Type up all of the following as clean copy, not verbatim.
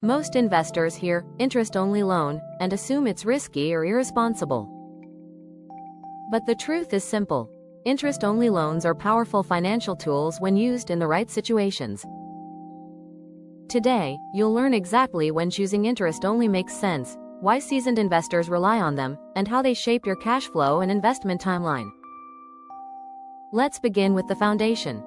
Most investors hear interest-only loan and assume it's risky or irresponsible. But the truth is simple. Interest-only loans are powerful financial tools when used in the right situations. Today, you'll learn exactly when choosing interest-only makes sense, why seasoned investors rely on them, and how they shape your cash flow and investment timeline. Let's begin with the foundation.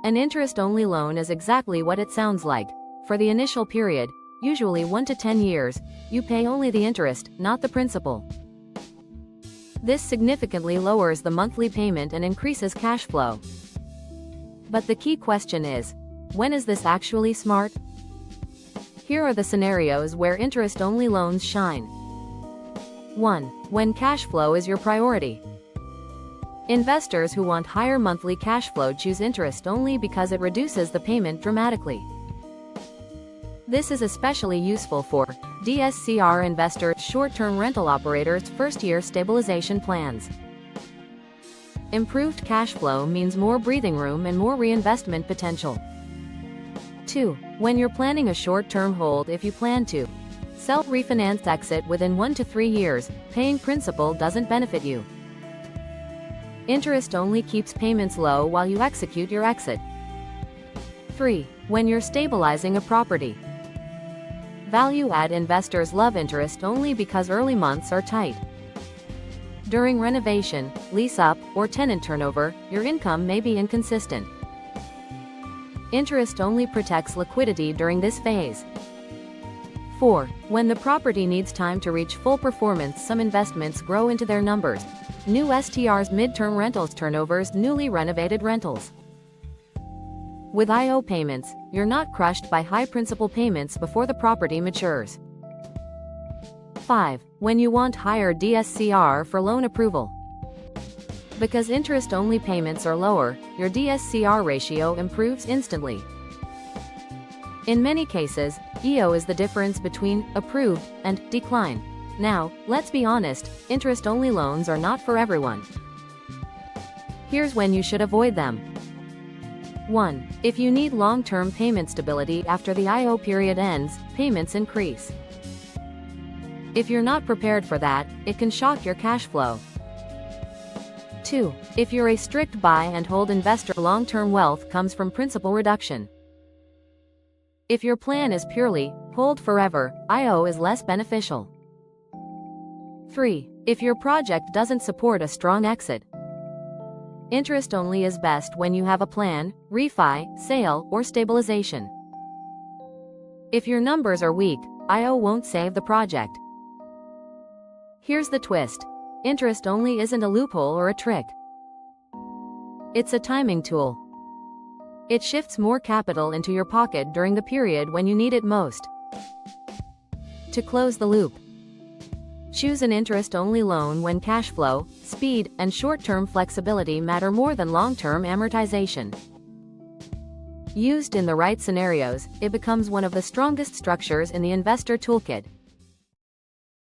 An interest-only loan is exactly what it sounds like. For the initial period, usually 1 to 10 years, you pay only the interest, not the principal. This significantly lowers the monthly payment and increases cash flow. But the key question is, when is this actually smart? Here are the scenarios where interest-only loans shine. 1. When cash flow is your priority. Investors who want higher monthly cash flow choose interest only because it reduces the payment dramatically. This is especially useful for DSCR investors, short-term rental operators, first-year stabilization plans. Improved cash flow means more breathing room and more reinvestment potential. 2. When you're planning a short-term hold, if you plan to sell, refinance, exit within 1 to 3 years, paying principal doesn't benefit you. Interest only keeps payments low while you execute your exit. 3. When you're stabilizing a property. Value-add investors love interest only because early months are tight. During renovation, lease-up, or tenant turnover, your income may be inconsistent. Interest only protects liquidity during this phase. 4. When the property needs time to reach full performance, some investments grow into their numbers. New STRs, midterm rentals, turnovers, newly renovated rentals. With IO payments, you're not crushed by high principal payments before the property matures. 5. When you want higher DSCR for loan approval. Because interest-only payments are lower, your DSCR ratio improves instantly. In many cases, EO is the difference between approved and decline. Now, let's be honest, interest-only loans are not for everyone. Here's when you should avoid them. 1. If you need long-term payment stability after the IO period ends, payments increase. If you're not prepared for that, it can shock your cash flow. 2. If you're a strict buy and hold investor, long-term wealth comes from principal reduction. If your plan is purely hold forever, IO is less beneficial. 3. If your project doesn't support a strong exit. Interest only is best when you have a plan, refi, sale, or stabilization. If your numbers are weak, IO won't save the project. Here's the twist. Interest only isn't a loophole or a trick. It's a timing tool. It shifts more capital into your pocket during the period when you need it most. To close the loop, choose an interest-only loan when cash flow, speed, and short-term flexibility matter more than long-term amortization. Used in the right scenarios, it becomes one of the strongest structures in the investor toolkit.